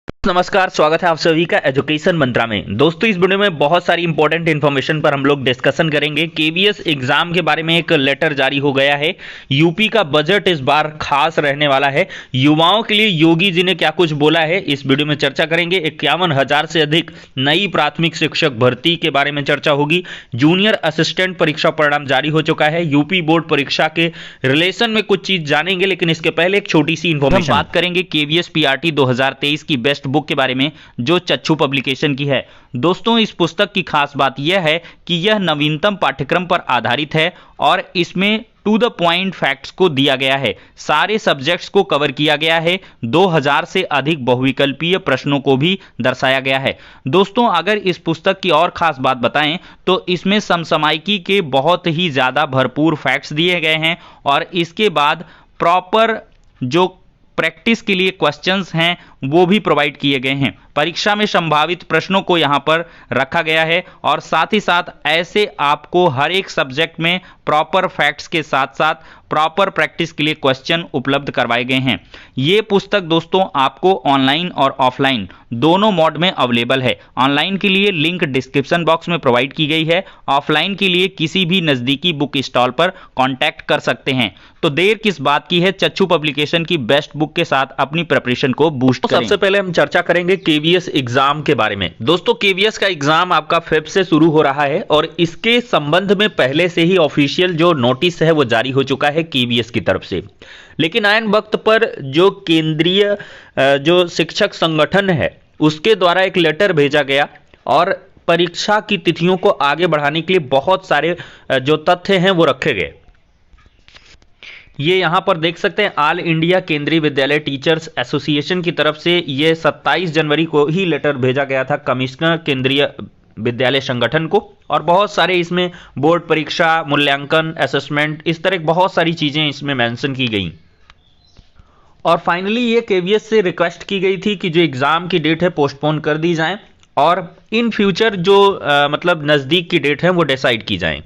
नमस्कार, स्वागत है आप सभी का एजुकेशन मंत्रा में। दोस्तों, इस वीडियो में बहुत सारी इंपॉर्टेंट इन्फॉर्मेशन पर हम लोग डिस्कशन करेंगे। केवीएस एग्जाम के बारे में एक लेटर जारी हो गया है। यूपी का बजट इस बार खास रहने वाला है। युवाओं के लिए योगी जी ने क्या कुछ बोला है, इस वीडियो में चर्चा करेंगे। 51,000 से अधिक नई प्राथमिक शिक्षक भर्ती के बारे में चर्चा होगी। जूनियर असिस्टेंट परीक्षा परिणाम जारी हो चुका है। यूपी बोर्ड परीक्षा के रिलेशन में कुछ चीज जानेंगे, लेकिन इसके पहले एक छोटी सी इन्फॉर्मेशन बात करेंगे केवीएस पीआरटी 2023 की बेस्ट बुक के बारे में, जो चच्चू पब्लिकेशन की है। दोस्तों, इस पुस्तक की खास बात यह है कि यह नवीनतम पाठ्यक्रम पर आधारित है और इसमें टू द पॉइंट फैक्ट्स को दिया गया है। सारे सब्जेक्ट्स को कवर किया गया है। 2000 से अधिक बहुविकल्पीय प्रश्नों को भी दर्शाया गया है। दोस्तों, अगर इस पुस्तक की और खास बात बताएं तो इसमें समसामयिकी के बहुत ही ज्यादा भरपूर फैक्ट्स दिए गए हैं और इसके बाद प्रॉपर जो प्रैक्टिस के लिए क्वेश्चंस हैं वो भी प्रोवाइड किए गए हैं। परीक्षा में संभावित प्रश्नों को यहां पर रखा गया है और साथ ही साथ ऐसे आपको हर एक सब्जेक्ट में प्रॉपर फैक्ट्स के साथ साथ प्रॉपर प्रैक्टिस के लिए क्वेश्चन उपलब्ध करवाए गए हैं। ये पुस्तक दोस्तों आपको ऑनलाइन और ऑफलाइन दोनों मोड में अवेलेबल है। ऑनलाइन के लिए लिंक डिस्क्रिप्शन बॉक्स में प्रोवाइड की गई है। ऑफलाइन के लिए किसी भी नजदीकी बुक स्टॉल पर कॉन्टैक्ट कर सकते हैं। तो देर किस बात की है, चच्चू पब्लिकेशन की बेस्ट बुक के साथ अपनी प्रिपरेशन को बूस्ट करें। सबसे पहले हम चर्चा करेंगे केवीएस एग्जाम के बारे में। दोस्तों, केवीएस का एग्जाम आपका फेब से शुरू हो रहा है और इसके संबंध में पहले से ही ऑफिशियल जो नोटिस है वो जारी हो चुका है केवीएस की तरफ से। लेकिन आयन वक्त पर जो केंद्रीय जो शिक्षक संगठन है उसके द्वारा एक लेटर भेजा गया और परीक्षा की तिथियों को आगे बढ़ाने के लिए बहुत सारे जो तथ्य हैं वो रखे गए। ये यहां पर देख सकते हैं, ऑल इंडिया केंद्रीय विद्यालय टीचर्स एसोसिएशन की तरफ से ये 27 जनवरी को ही लेटर भेजा गया था कमिश्नर केंद्रीय विद्यालय संगठन को। और बहुत सारे इसमें बोर्ड परीक्षा, मूल्यांकन, असेसमेंट, इस तरह बहुत सारी चीजें इसमें मेंशन की गई। और फाइनली ये केवीएस से रिक्वेस्ट की गई थी कि जो एग्जाम की डेट है पोस्टपोन कर दी जाए और इन फ्यूचर जो मतलब नजदीक की डेट है वो डिसाइड की जाए।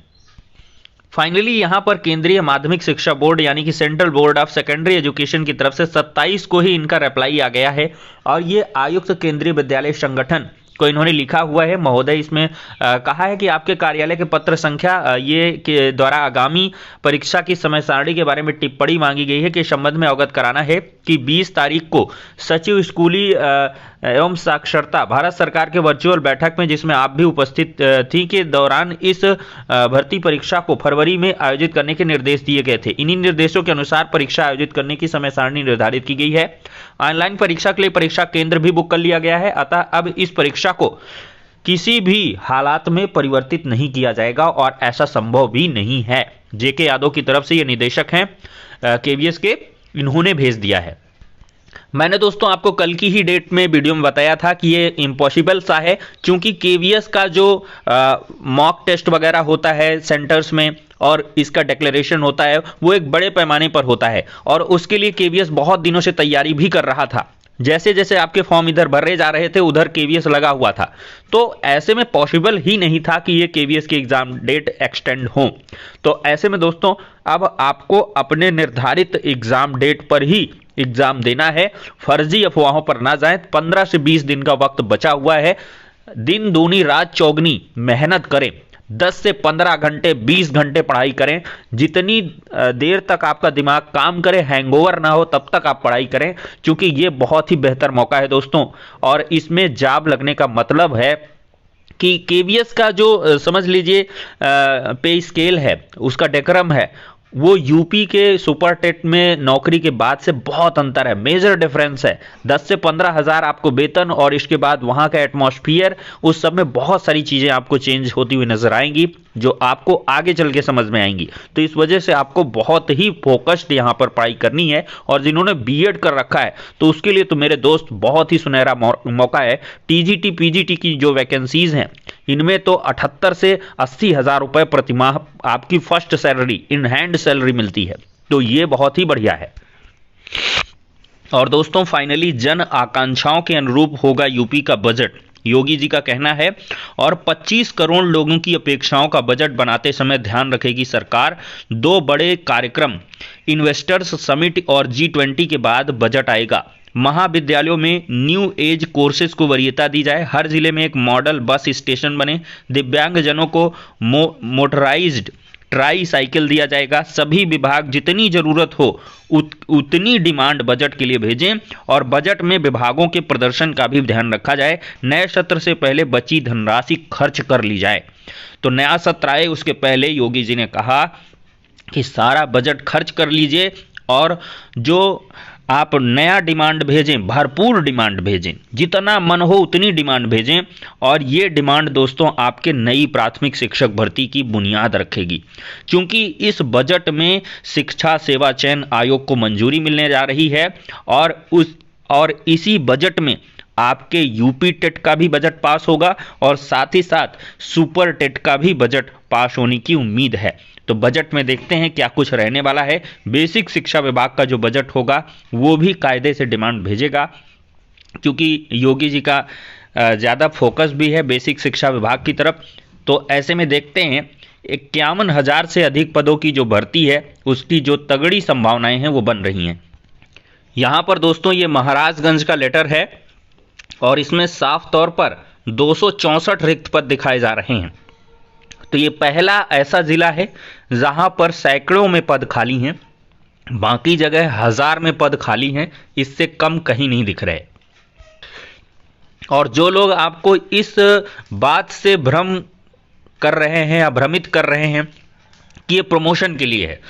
फाइनली यहां पर केंद्रीय माध्यमिक शिक्षा बोर्ड यानी कि central board of secondary education की तरफ से 27 को ही इनका रिप्लाई आ गया है और ये आयुक्त केंद्रीय विद्यालय संगठन को इन्होंने लिखा हुआ है। महोदय, इसमें कहा है कि आपके कार्यालय के पत्र संख्या ये के द्वारा आगामी परीक्षा की समय सारणी के बारे में टिप्पणी मांगी गई है कि संबंध में अवगत कराना है कि 20 तारीख को सचिव स्कूली एवं साक्षरता भारत सरकार के वर्चुअल बैठक में, जिसमें आप भी उपस्थित थी, के दौरान इस भर्ती परीक्षा को फरवरी में आयोजित करने के निर्देश दिए गए थे। इन्हीं निर्देशों के अनुसार परीक्षा आयोजित करने की समय सारणी निर्धारित की गई है। ऑनलाइन परीक्षा के लिए परीक्षा केंद्र भी बुक कर लिया गया है। अतः अब इस परीक्षा को किसी भी हालात में परिवर्तित नहीं किया जाएगा और ऐसा संभव भी नहीं है। जेके यादव की तरफ से ये निदेशक हैं केवीएस के, इन्होंने भेज दिया है। मैंने दोस्तों आपको कल की ही डेट में वीडियो में बताया था कि ये इम्पॉसिबल सा है, क्योंकि केवीएस का जो मॉक टेस्ट वगैरह होता है सेंटर्स में और इसका डिक्लेरेशन होता है वो एक बड़े पैमाने पर होता है और उसके लिए केवीएस बहुत दिनों से तैयारी भी कर रहा था। जैसे जैसे आपके फॉर्म इधर भरे जा रहे थे उधर केवीएस लगा हुआ था, तो ऐसे में पॉसिबल ही नहीं था कि ये केवीएस की एग्जाम डेट एक्सटेंड हो। तो ऐसे में दोस्तों अब आपको अपने निर्धारित एग्जाम डेट पर ही एग्जाम देना है। फर्जी अफवाहों पर ना जाएं। 15 से 20 दिन का वक्त बचा हुआ है। दिन दूनी रात चौगनी मेहनत करें। 10 से 15 घंटे, 20 घंटे पढ़ाई करें। जितनी देर तक आपका दिमाग काम करे, हैंगओवर ना हो, तब तक आप पढ़ाई करें, क्योंकि ये बहुत ही बेहतर मौका है दोस्तों। और इसमें जॉब लगने का मतलब है कि केवीएस का जो समझ लीजिए पे स्केल है, उसका डेकरम है, वो यूपी के सुपर टेट में नौकरी के बाद से बहुत अंतर है, मेजर डिफरेंस है। 10 से 15 हज़ार आपको वेतन और इसके बाद वहां का एटमॉस्फियर, उस सब में बहुत सारी चीजें आपको चेंज होती हुई नजर आएंगी जो आपको आगे चल के समझ में आएंगी। तो इस वजह से आपको बहुत ही फोकस्ड यहां पर पढ़ाई करनी है। और जिन्होंने बीएड कर रखा है तो उसके लिए तो मेरे दोस्त बहुत ही सुनहरा मौका है। टीजीटी पीजीटी की जो वैकेंसीज हैं इनमें तो 78 से 80 हजार रुपए प्रति माह आपकी first salary, in hand salary मिलती है। तो ये बहुत ही बढ़िया है। और दोस्तों फाइनली जन आकांक्षाओं के अनुरूप होगा यूपी का बजट, योगी जी का कहना है। और 25 करोड़ लोगों की अपेक्षाओं का बजट बनाते समय ध्यान रखेगी सरकार। 2 बड़े कार्यक्रम, इन्वेस्टर्स समिट और G20 के बाद बजट आएगा। महाविद्यालयों में न्यू एज कोर्सेज को वरीयता दी जाए, हर जिले में एक मॉडल बस स्टेशन बने, दिव्यांगजनों को मोटराइज्ड ट्राई साइकिल दिया जाएगा, सभी विभाग जितनी जरूरत हो उतनी डिमांड बजट के लिए भेजें और बजट में विभागों के प्रदर्शन का भी ध्यान रखा जाए, नए सत्र से पहले बची धनराशि खर्च कर ली जाए। तो नया सत्र आए उसके पहले योगी जी ने कहा कि सारा बजट खर्च कर लीजिए और जो आप नया डिमांड भेजें, भरपूर डिमांड भेजें, जितना मन हो उतनी डिमांड भेजें और ये डिमांड दोस्तों आपके नई प्राथमिक शिक्षक भर्ती की बुनियाद रखेगी, क्योंकि इस बजट में शिक्षा सेवा चयन आयोग को मंजूरी मिलने जा रही है और इसी बजट में आपके यूपी टेट का भी बजट पास होगा और साथ ही साथ सुपर टेट का भी बजट पास होने की उम्मीद है। तो बजट में देखते हैं क्या कुछ रहने वाला है। बेसिक शिक्षा विभाग का जो बजट होगा वो भी कायदे से डिमांड भेजेगा, क्योंकि योगी जी का ज़्यादा फोकस भी है बेसिक शिक्षा विभाग की तरफ। तो ऐसे में देखते हैं 51,000 से अधिक पदों की जो भर्ती है उसकी जो तगड़ी संभावनाएं हैं वो बन रही हैं। यहाँ पर दोस्तों ये महाराजगंज का लेटर है और इसमें साफ तौर पर 264 रिक्त पद दिखाए जा रहे हैं। तो ये पहला ऐसा जिला है जहां पर सैकड़ों में पद खाली हैं, बाकी जगह 1000 में पद खाली हैं, इससे कम कहीं नहीं दिख रहे। और जो लोग आपको इस बात से भ्रम कर रहे हैं या भ्रमित कर रहे हैं कि ये प्रमोशन के लिए है,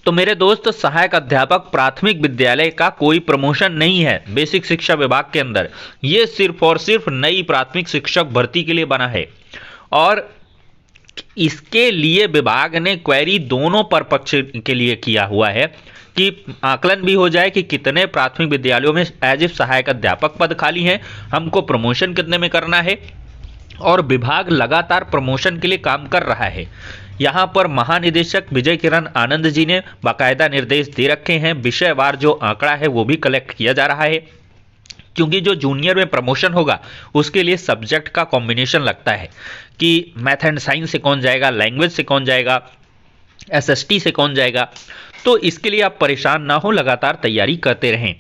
तो मेरे दोस्त सहायक अध्यापक प्राथमिक विद्यालय का कोई प्रमोशन नहीं है बेसिक शिक्षा विभाग के अंदर। ये सिर्फ और सिर्फ नई प्राथमिक शिक्षक भर्ती के लिए बना है और इसके लिए विभाग ने क्वेरी दोनों पर पक्ष के लिए किया हुआ है कि आकलन भी हो जाए कि कितने प्राथमिक विद्यालयों में एज इफ सहायक अध्यापक पद खाली हैं, हमको प्रमोशन कितने में करना है, और विभाग लगातार प्रमोशन के लिए काम कर रहा है। यहाँ पर महानिदेशक विजय किरण आनंद जी ने बाकायदा निर्देश दे रखे हैं, विषयवार जो आंकड़ा है वो भी कलेक्ट किया जा रहा है, क्योंकि जो जूनियर में प्रमोशन होगा उसके लिए सब्जेक्ट का कॉम्बिनेशन लगता है कि मैथ एंड साइंस से कौन जाएगा, लैंग्वेज से कौन जाएगा, एसएसटी से कौन जाएगा। तो इसके लिए आप परेशान ना हो, लगातार तैयारी करते रहें।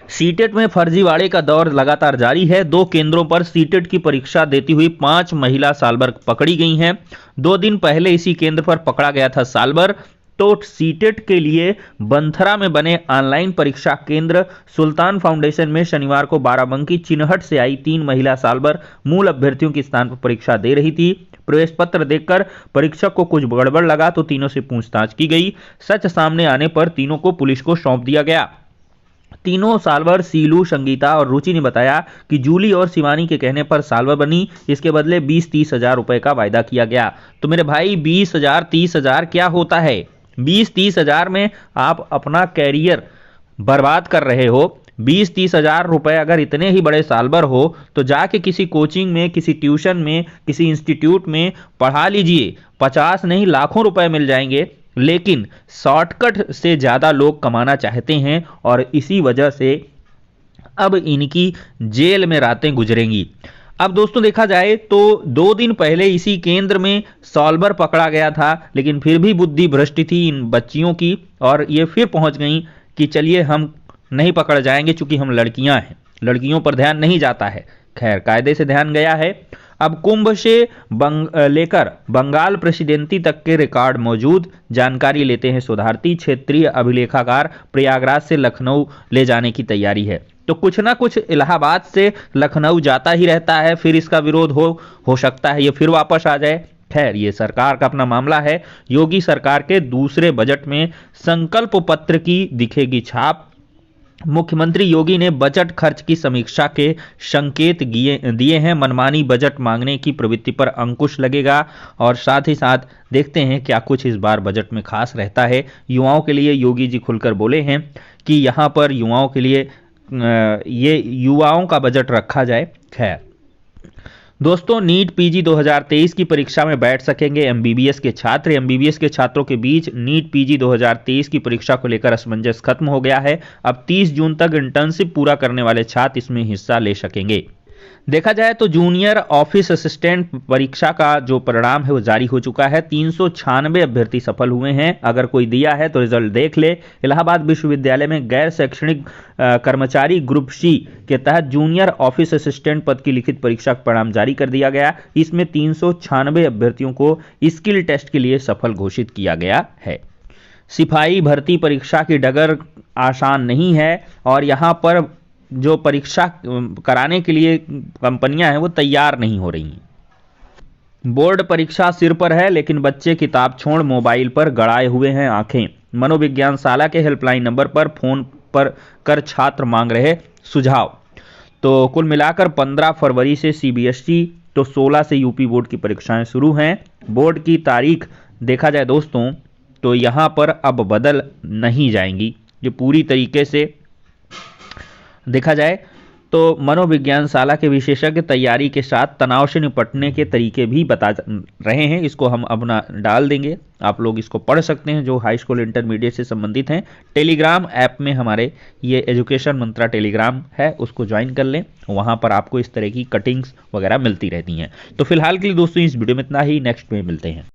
सीटेट में फर्जीवाड़े का दौर लगातार जारी है। 2 केंद्रों पर सीटेट की परीक्षा देती हुई 5 महिला सालभर पकड़ी गई हैं। 2 दिन पहले इसी केंद्र पर पकड़ा गया था सालभर। तो सीटेट के लिए बंथरा में बने ऑनलाइन परीक्षा केंद्र सुल्तान फाउंडेशन में शनिवार को बाराबंकी चिन्हट से आई 3 महिला सालभर मूल अभ्यर्थियों के स्थान पर परीक्षा दे रही थी। प्रवेश पत्र देखकर परीक्षक को कुछ गड़बड़ लगा तो तीनों से पूछताछ की गई। सच सामने आने पर तीनों को पुलिस को सौंप दिया गया। तीनों सालभर सीलू, संगीता और रुचि ने बताया कि जूली और शिवानी के कहने पर सालभर बनी, इसके बदले 20-30 हजार रुपए का वायदा किया गया। तो मेरे भाई 20,000-30 हजार क्या होता है? 20-30 हजार में आप अपना कैरियर बर्बाद कर रहे हो। 20-30 हजार रुपए अगर इतने ही बड़े सालभर हो तो जाके किसी कोचिंग में, किसी ट्यूशन में, किसी इंस्टीट्यूट में पढ़ा लीजिए, 50 नहीं लाखों रुपए मिल जाएंगे। लेकिन शॉर्टकट से ज़्यादा लोग कमाना चाहते हैं और इसी वजह से अब इनकी जेल में रातें गुजरेंगी। अब दोस्तों देखा जाए तो 2 दिन पहले इसी केंद्र में सालभर पकड़ा गया था, लेकिन फिर भी बुद्धि भ्रष्ट थी इन बच्चियों की और ये फिर पहुंच गई कि चलिए हम नहीं पकड़ जाएंगे चूंकि हम लड़कियां हैं, लड़कियों पर ध्यान नहीं जाता है। खैर कायदे से ध्यान गया है। अब कुंभ से लेकर बंगाल प्रेसिडेंसी तक के रिकॉर्ड मौजूद, जानकारी लेते हैं शोधार्थी। क्षेत्रीय अभिलेखागार प्रयागराज से लखनऊ ले जाने की तैयारी है। तो कुछ ना कुछ इलाहाबाद से लखनऊ जाता ही रहता है, फिर इसका विरोध हो सकता है ये फिर वापस आ जाए। खैर ये सरकार का अपना मामला है। योगी सरकार के दूसरे बजट में संकल्प पत्र की दिखेगी छाप। मुख्यमंत्री योगी ने बजट खर्च की समीक्षा के संकेत दिए हैं। मनमानी बजट मांगने की प्रवृत्ति पर अंकुश लगेगा और साथ ही साथ देखते हैं क्या कुछ इस बार बजट में खास रहता है। युवाओं के लिए योगी जी खुलकर बोले हैं कि यहाँ पर युवाओं के लिए ये युवाओं का बजट रखा जाए। खैर दोस्तों नीट पीजी 2023 की परीक्षा में बैठ सकेंगे एमबीबीएस के छात्र। एमबीबीएस के छात्रों के बीच नीट पीजी 2023 की परीक्षा को लेकर असमंजस खत्म हो गया है। अब 30 जून तक इंटर्नशिप पूरा करने वाले छात्र इसमें हिस्सा ले सकेंगे। देखा जाए तो जूनियर ऑफिस असिस्टेंट परीक्षा का जो परिणाम है वो जारी हो चुका है। 396 अभ्यर्थी सफल हुए हैं। अगर कोई दिया है तो रिजल्ट देख ले। इलाहाबाद विश्वविद्यालय में गैर शैक्षणिक कर्मचारी ग्रुप सी के तहत जूनियर ऑफिस असिस्टेंट पद की लिखित परीक्षा का परिणाम जारी कर दिया गया। इसमें 396 अभ्यर्थियों को स्किल टेस्ट के लिए सफल घोषित किया गया है। सिपाही भर्ती परीक्षा की डगर आसान नहीं है और यहाँ पर जो परीक्षा कराने के लिए कंपनियां हैं वो तैयार नहीं हो रही हैं। बोर्ड परीक्षा सिर पर है लेकिन बच्चे किताब छोड़ मोबाइल पर गड़ाए हुए हैं आंखें। मनोविज्ञानशाला के हेल्पलाइन नंबर पर फोन पर कर छात्र मांग रहे सुझाव। तो कुल मिलाकर 15 फरवरी से सीबीएसई तो 16 से यूपी बोर्ड की परीक्षाएं शुरू हैं। बोर्ड की तारीख देखा जाए दोस्तों तो यहाँ पर अब बदल नहीं जाएंगी। ये पूरी तरीके से देखा जाए तो मनोविज्ञानशाला के विशेषज्ञ तैयारी के साथ तनाव से निपटने के तरीके भी बता रहे हैं। इसको हम अपना डाल देंगे, आप लोग इसको पढ़ सकते हैं जो हाई स्कूल इंटरमीडिएट से संबंधित हैं। टेलीग्राम ऐप में हमारे ये एजुकेशन मंत्रा टेलीग्राम है, उसको ज्वाइन कर लें। वहाँ पर आपको इस तरह की कटिंग्स वगैरह मिलती रहती हैं। तो फिलहाल के लिए दोस्तों इस वीडियो में इतना ही। नेक्स्ट में मिलते हैं।